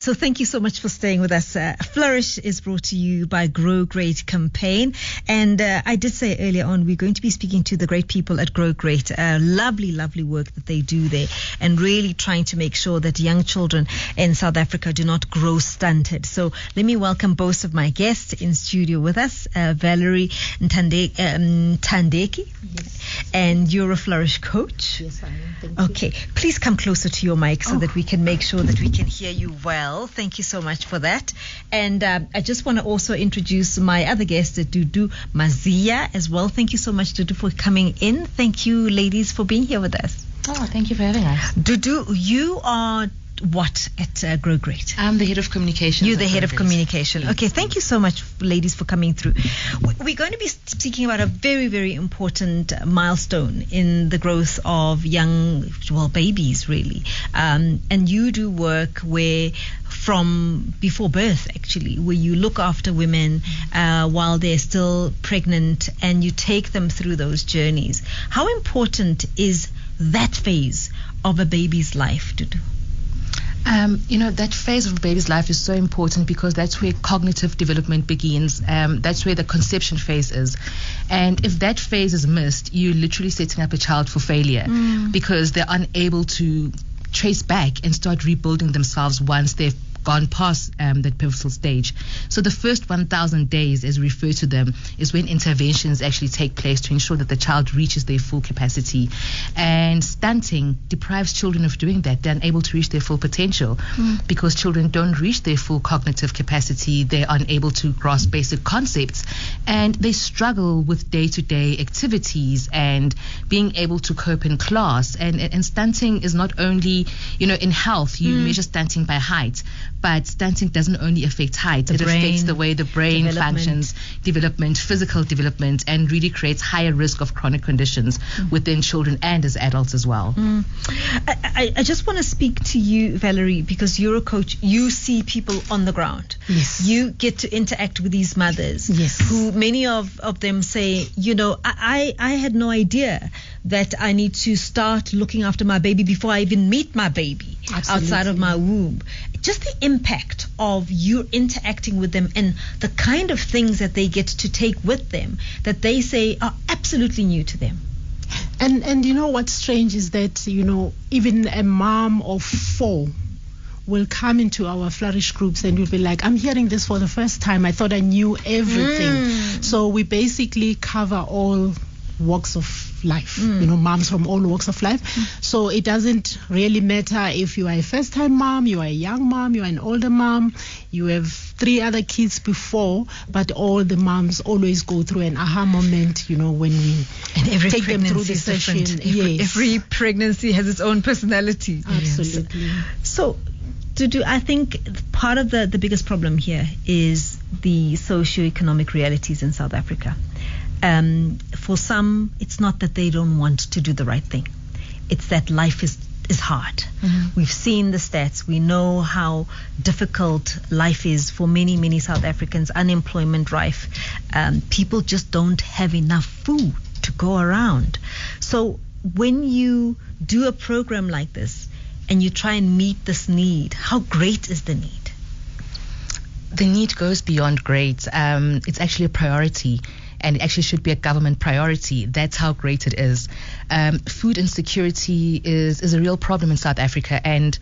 So thank you so much for staying with us. Flourish is brought to you by Grow Great campaign. And I did say earlier on, we're going to be speaking to the great people at Grow Great. Lovely, lovely work that they do there, and really trying to make sure that young children in South Africa do not grow stunted. So let me welcome both of my guests in studio with us, Valerie Mthandeki. Yes. And you're a Flourish Coach. Yes, I am. Thank you. Okay, please come closer to your mic so that we can make sure that we can hear you well. Thank you so much for that. And I just want to also introduce my other guest, Dudu Maziya, as well. Thank you so much, Dudu, for coming in. Thank you, ladies, for being here with us. Oh, thank you for having us. Dudu, you are what at Grow Great? I'm the head of communication. You're the head of communication. Yes. Okay, thank you so much, ladies, for coming through. We're going to be speaking about a very, very important milestone in the growth of young, babies, really. And you do work where from before birth, actually, where you look after women while they're still pregnant, and you take them through those journeys. How important is that phase of a baby's life, Dudu? That phase of a baby's life is so important because that's where cognitive development begins. That's where the conception phase is. And if that phase is missed, you're literally setting up a child for failure because they're unable to trace back and start rebuilding themselves once they've gone past that pivotal stage. So the first 1,000 days, as we refer to them, is when interventions actually take place to ensure that the child reaches their full capacity. And stunting deprives children of doing that. They're unable to reach their full potential because children don't reach their full cognitive capacity. They're unable to grasp basic concepts, and they struggle with day-to-day activities and being able to cope in class. And stunting is not only, in health, you measure stunting by height, but stunting doesn't only affect height. It affects the way the brain functions, development, physical development, and really creates higher risk of chronic conditions within children and as adults as well. I just want to speak to you, Valerie, because you're a coach. You see people on the ground. Yes. You get to interact with these mothers. Yes. Who many of them say, I had no idea that I need to start looking after my baby before I even meet my baby. Absolutely. Outside of my womb. Just the impact of you interacting with them and the kind of things that they get to take with them that they say are absolutely new to them. And what's strange is that, even a mom of 4 will come into our Flourish groups and will be like, I'm hearing this for the first time. I thought I knew everything. So we basically cover all walks of life, moms from all walks of life. So it doesn't really matter if you are a first-time mom, you are a young mom, you are an older mom, you have 3 other kids before, but all the moms always go through an aha moment, when we take them through the session. Every pregnancy has its own personality. Absolutely. Yes. So, Dudu, I think part of the biggest problem here is the socio-economic realities in South Africa. For some, it's not that they don't want to do the right thing. It's that life is hard. We've seen the stats. We know how difficult life is for many, many South Africans. Unemployment rife. People just don't have enough food to go around. So when you do a program like this and you try and meet this need, how great is the need? The need goes beyond great. It's actually a priority. And it actually should be a government priority. That's how great it is. Food insecurity is a real problem in South Africa, and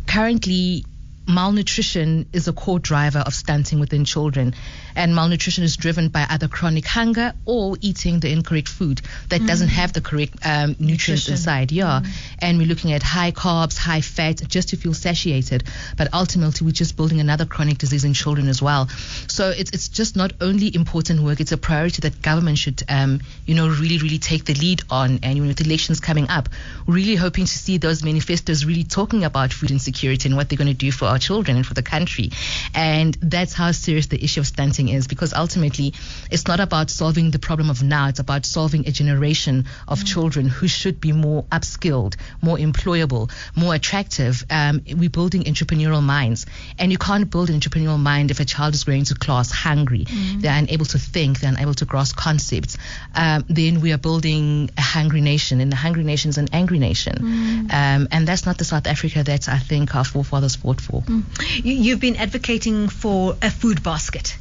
currently malnutrition is a core driver of stunting within children, and malnutrition is driven by either chronic hunger or eating the incorrect food that doesn't have the correct nutrients inside. And we're looking at high carbs, high fat, just to feel satiated, but ultimately we're just building another chronic disease in children as well. So it's just not only important work, it's a priority that government should really take the lead on. And with elections coming up, we're really hoping to see those manifestos really talking about food insecurity and what they're going to do for our children and for the country. And that's how serious the issue of stunting is, because ultimately it's not about solving the problem of now, it's about solving a generation of children who should be more upskilled, more employable, more attractive. We're building entrepreneurial minds, and you can't build an entrepreneurial mind if a child is going to class hungry. They're unable to think, they're unable to grasp concepts. Then we are building a hungry nation, and the hungry nation is an angry nation. And that's not the South Africa that I think our forefathers fought for. for. You've been advocating for a food basket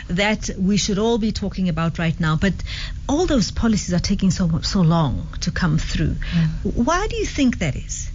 that we should all be talking about right now, but all those policies are taking so long to come through. Why do you think that is?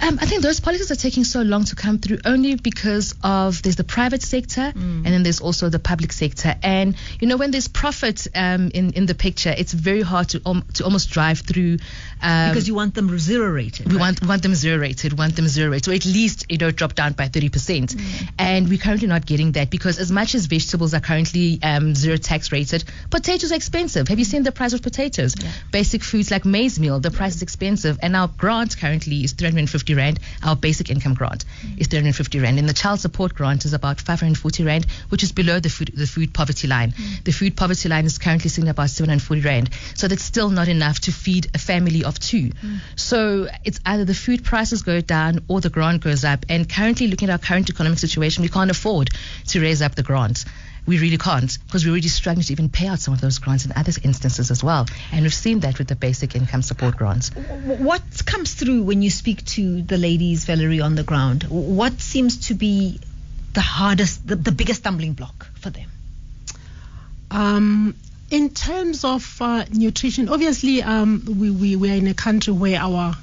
I think those policies are taking so long to come through only because of there's the private sector and then there's also the public sector. And, when there's profit in the picture, it's very hard to almost drive through. Because you want them zero rated. We want them zero rated, or at least, drop down by 30%. And we're currently not getting that because as much as vegetables are currently zero tax rated, potatoes are expensive. Have you seen the price of potatoes? Yeah. Basic foods like maize meal, the price is expensive. And our grant currently is 350 Rand. Our basic income grant is 350 Rand. And the child support grant is about 540 Rand, which is below the food poverty line. The food poverty line is currently sitting at about 740 Rand. So that's still not enough to feed a family of two. So it's either the food prices go down or the grant goes up. And currently, looking at our current economic situation, we can't afford to raise up the grant. We really can't, because we're already struggling to even pay out some of those grants in other instances as well. And we've seen that with the basic income support grants. What comes through when you speak to the ladies, Valerie, on the ground? What seems to be the hardest, the biggest stumbling block for them? In terms of nutrition, obviously, we are in a country where our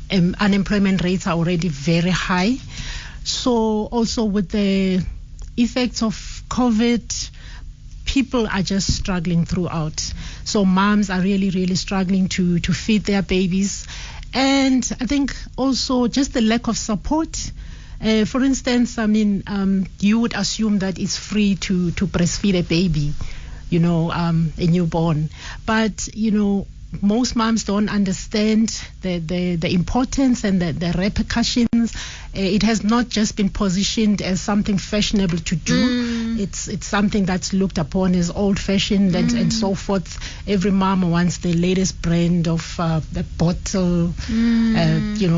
unemployment rates are already very high. So also with the effects of COVID, people are just struggling throughout. So moms are really, really struggling to feed their babies. And I think also just the lack of support. For instance, you would assume that it's free to breastfeed a baby, a newborn. But, most moms don't understand the importance and the repercussions. It has not just been positioned as something fashionable to do. It's something that's looked upon as old-fashioned and so forth. Every mom wants the latest brand of the bottle,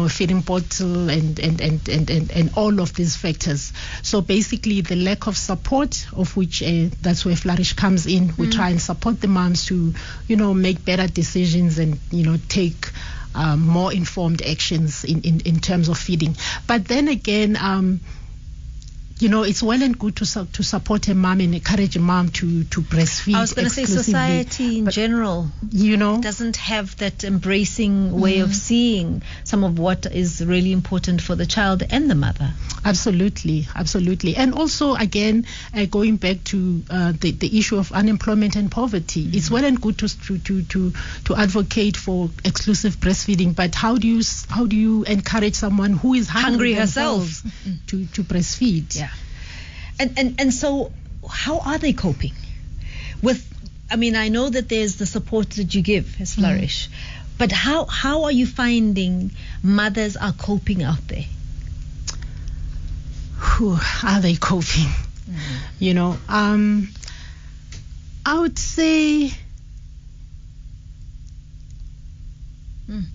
feeding bottle, and all of these factors. So basically, the lack of support, of which that's where Flourish comes in. We try and support the moms to, make better decisions and take more informed actions in terms of feeding. But then again, it's well and good to support a mom and encourage a mom to breastfeed. I was going to say society in general, doesn't have that embracing way of seeing some of what is really important for the child and the mother. Absolutely. And also, again, going back to the issue of unemployment and poverty, it's well and good to advocate for exclusive breastfeeding, but how do you encourage someone who is hungry herself to breastfeed? Yeah. And so how are they coping with, I know that there's the support that you give as Flourish, but how are you finding mothers are coping out there? Who are they coping? I would say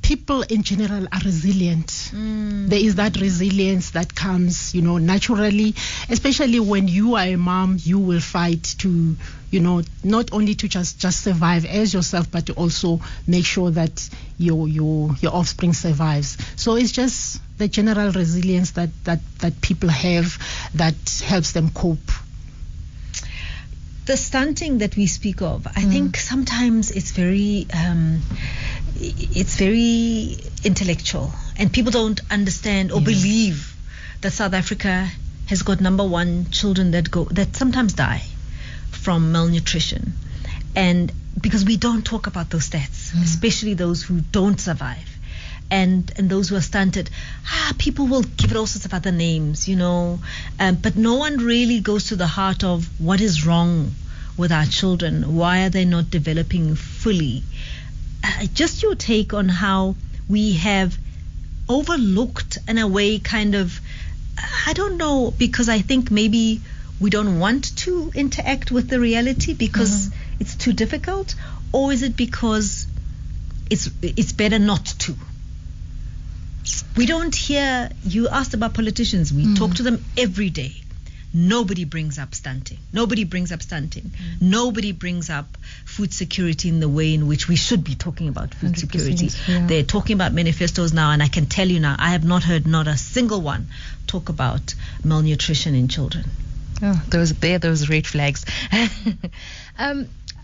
people in general are resilient. There is that resilience that comes, naturally, especially when you are a mom. You will fight to, not only to just survive as yourself, but to also make sure that your offspring survives. So it's just the general resilience that people have that helps them cope. The stunting that we speak of, I think sometimes it's very intellectual, and people don't understand or believe that South Africa has got number one children that sometimes die from malnutrition, and because we don't talk about those stats, especially those who don't survive. And those who are stunted, people will give it all sorts of other names, but no one really goes to the heart of what is wrong with our children. Why are they not developing fully? Just your take on how we have overlooked, in a way, kind of, I don't know, because I think maybe we don't want to interact with the reality because it's too difficult, or is it because it's better not to? We don't hear, you asked about politicians, we talk to them every day. nobody brings up stunting. Nobody brings up food security in the way in which we should be talking about food security. Yeah. They're talking about manifestos now, and I can tell you now, I have not heard not a single one talk about malnutrition in children. Oh, those red flags.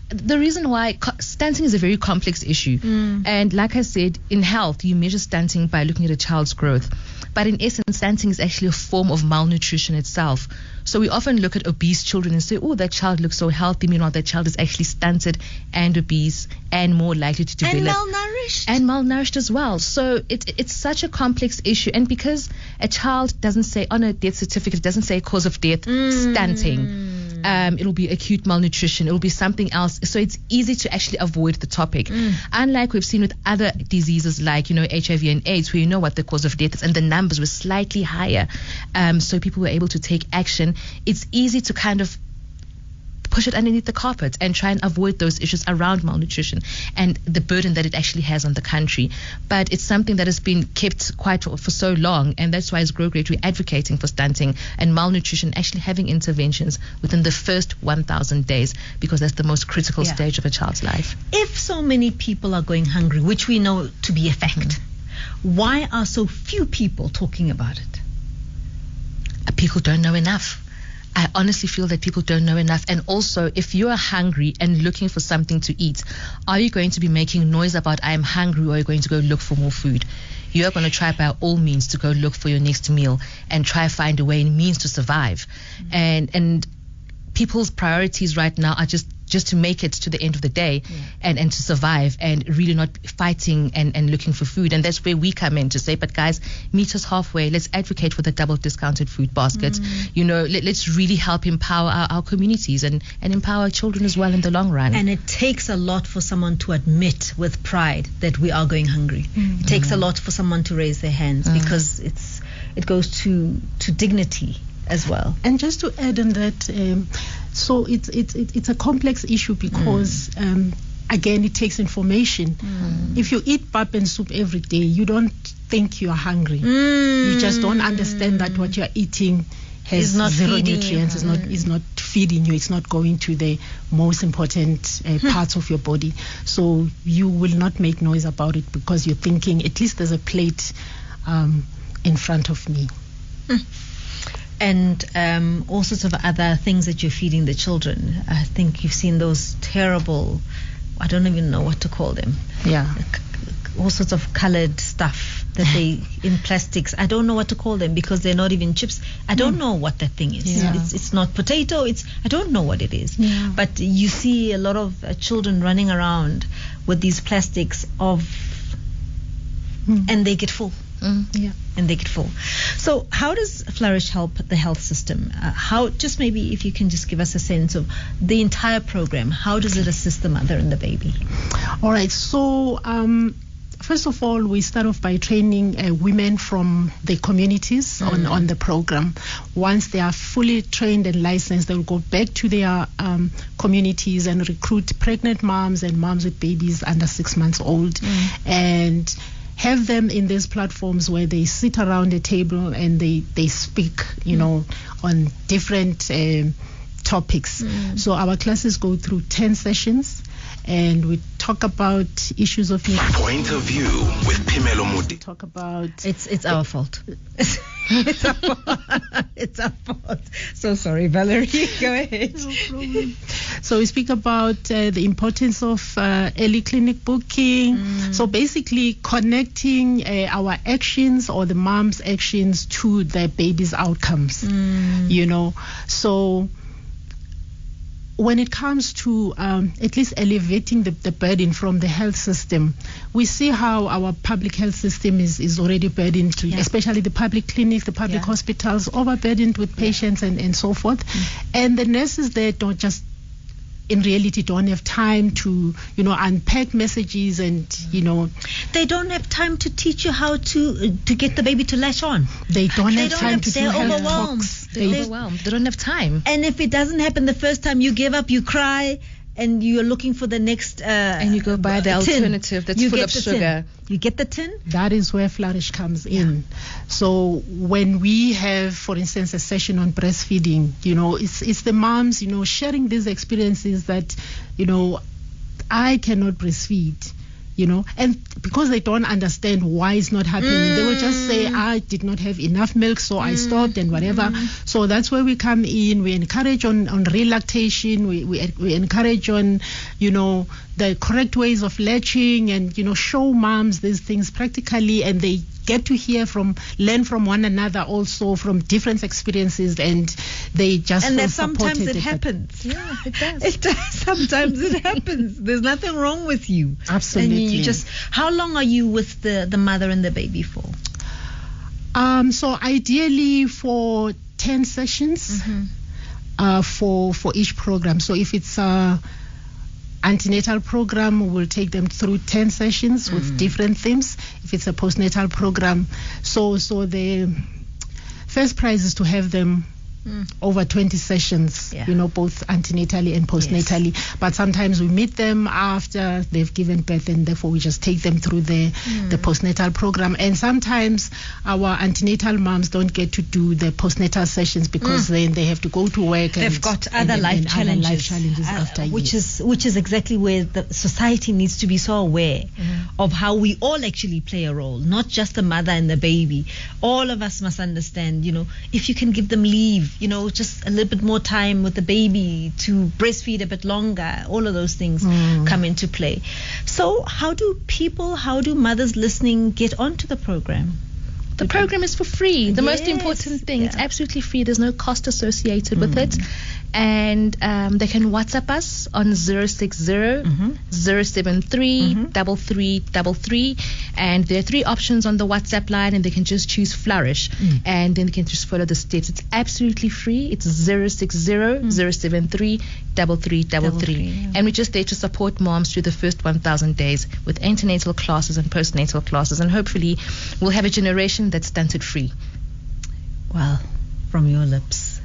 The reason why stunting is a very complex issue, and like I said, in health you measure stunting by looking at a child's growth, but in essence stunting is actually a form of malnutrition itself. So we often look at obese children and say, oh, that child looks so healthy. Meanwhile, that child is actually stunted and obese and more likely to develop. And malnourished as well. So it's such a complex issue. And because a child doesn't say on a death certificate, it doesn't say cause of death, stunting. It'll be acute malnutrition. It'll be something else. So it's easy to actually avoid the topic. Unlike we've seen with other diseases like, HIV and AIDS, where you know what the cause of death is and the numbers were slightly higher. So people were able to take action. It's easy to kind of push it underneath the carpet and try and avoid those issues around malnutrition and the burden that it actually has on the country. But it's something that has been kept quite for so long, and that's why as Grow Great we're advocating for stunting and malnutrition, actually having interventions within the first 1,000 days, because that's the most critical stage of a child's life. If so many people are going hungry, which we know to be a fact, why are so few people talking about it? People don't know enough. I honestly feel that people don't know enough. And also, if you are hungry and looking for something to eat, are you going to be making noise about I am hungry, or are you going to go look for more food? You are going to try by all means to go look for your next meal and try find a way and means to survive. And people's priorities right now are just to make it to the end of the day and to survive, and really not fighting and looking for food. And that's where we come in to say, but guys, meet us halfway. Let's advocate for the double discounted food basket. Let's really help empower our communities and empower children as well in the long run. And it takes a lot for someone to admit with pride that we are going hungry. It takes a lot for someone to raise their hands, because it goes to dignity as well. And just to add on that, so it's a complex issue because again, it takes information. If you eat pap and soup every day, you don't think you're hungry. You just don't understand that what you're eating has zero nutrients. It's not feeding you. It's not going to the most important parts of your body. So you will not make noise about it because you're thinking, at least there's a plate in front of me. And all sorts of other things that you're feeding the children. I think you've seen those terrible, I don't even know what to call them. Yeah. All sorts of colored stuff that they in plastics. I don't know what to call them because they're not even chips. I don't know what that thing is. Yeah. It's not potato. I don't know what it is. Yeah. But you see a lot of children running around with these plastics and they get full. And they get full. So how does Flourish help the health system? Just maybe if you can just give us a sense of the entire program, how does it assist the mother and the baby? All right. So first of all, we start off by training women from the communities on the program. Once they are fully trained and licensed, they will go back to their communities and recruit pregnant moms and moms with babies under 6 months old, and have them in these platforms where they sit around a table and they speak, on different topics. So our classes go through 10 sessions, and we talk about issues of Point of View with Phemelo Modi. Talk about it's our fault. It's our fault. It's our fault. So sorry, Valerie. Go ahead. No problem. So we speak about the importance of early clinic booking. So basically connecting our actions or the mom's actions to the baby's outcomes. So when it comes to at least alleviating the burden from the health system, we see how our public health system is already burdened, especially the public clinics, the public hospitals, overburdened with patients and so forth. And the nurses there don't have time to, unpack messages and, They don't have time to teach you how to get the baby to latch on. They don't have time to do health talks. They're overwhelmed. They don't have time. And if it doesn't happen the first time, you give up, you cry, and you're looking for the next and you go buy the tin. alternative that's You full get of the sugar. tin. You get the tin. That is where Flourish comes in. So when we have, for instance, a session on breastfeeding, it's the moms, sharing these experiences that, I cannot breastfeed. And because they don't understand why it's not happening, they will just say, I did not have enough milk, so I stopped and whatever. So that's where we come in. We encourage on relactation. We encourage on, the correct ways of latching and, show moms these things practically, and they get to learn from one another also from different experiences, and they just and feel that sometimes supported. it happens. Yeah, it does. It does. Sometimes it happens. There's nothing wrong with you. Absolutely. And you just, how long are you with the mother and the baby for? So ideally for 10 sessions for each program. So if it's antenatal program, we'll take them through 10 sessions with different themes. If it's a postnatal program, so the first prize is to have them over 20 sessions, both antenatally and postnatally. Yes. But sometimes we meet them after they've given birth, and therefore we just take them through the postnatal program. And sometimes our antenatal moms don't get to do the postnatal sessions because then they have to go to work. They've got other life challenges after which is exactly where the society needs to be so aware of how we all actually play a role, not just the mother and the baby. All of us must understand, if you can give them leave, just a little bit more time with the baby to breastfeed a bit longer, all of those things come into play. So how do mothers listening get onto the program? The program is for free. The most important thing, it's absolutely free. There's no cost associated with it. And they can WhatsApp us on 060-073-3333. And there are 3 options on the WhatsApp line, and they can just choose Flourish. And then they can just follow the steps. It's absolutely free. It's 060-073-3333. And we're just there to support moms through the first 1,000 days with antenatal classes and postnatal classes. And hopefully we'll have a generation that's stunted free. Well, from your lips.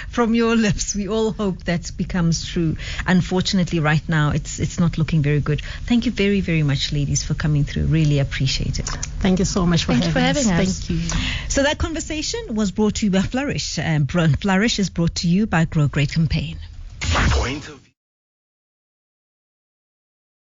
From your lips, we all hope that becomes true. Unfortunately, right now, it's not looking very good. Thank you very, very much, ladies, for coming through. Really appreciate it. Thank you so much for having us. Thank you. So that conversation was brought to you by Flourish. Flourish is brought to you by Grow Great Campaign. Point of